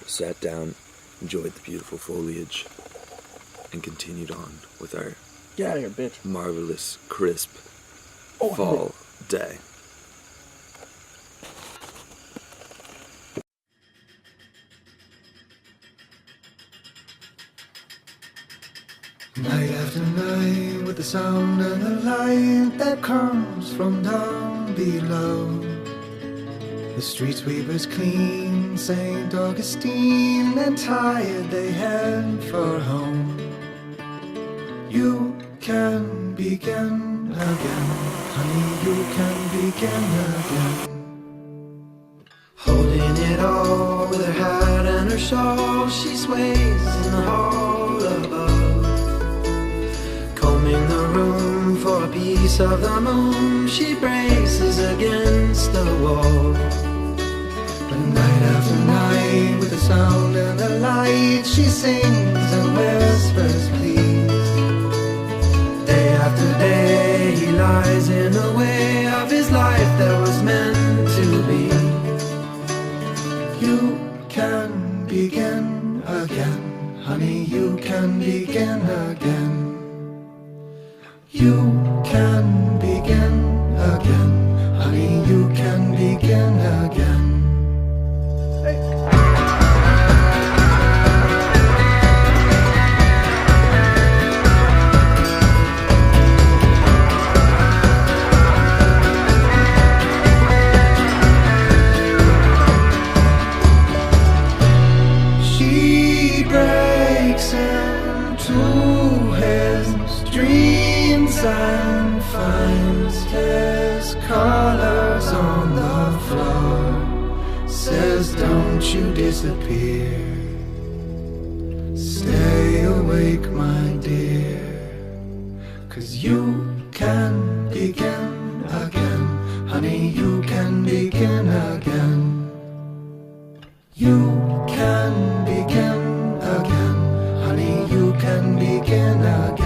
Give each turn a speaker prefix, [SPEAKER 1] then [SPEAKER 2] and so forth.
[SPEAKER 1] sat down, enjoyed the beautiful foliage, and continued on with our
[SPEAKER 2] Get out of here, bitch.
[SPEAKER 1] marvelous, crisp fall day.
[SPEAKER 3] Night after night, with the sound and the light that comes from down below. The street sweepers clean St. Augustine, and tired they head for home. You can begin again, honey, you can begin again. Holding it all with her hat and her shawl, she sways in the hall above. Combing the room for a piece of the moon, she braces against the wall. But night after night, with the sound and the light, she sings and whispers please. Day after day, he lies in the way of his life that was meant to be. You can begin again, honey, you can begin again. You can begin again, honey, you can begin again. She breaks into his dreams and finds his colors on the floor. Says, don't you disappear. Stay awake, my dear. 'Cause you can begin again, honey, you can begin again. You can begin again, honey, you can begin again.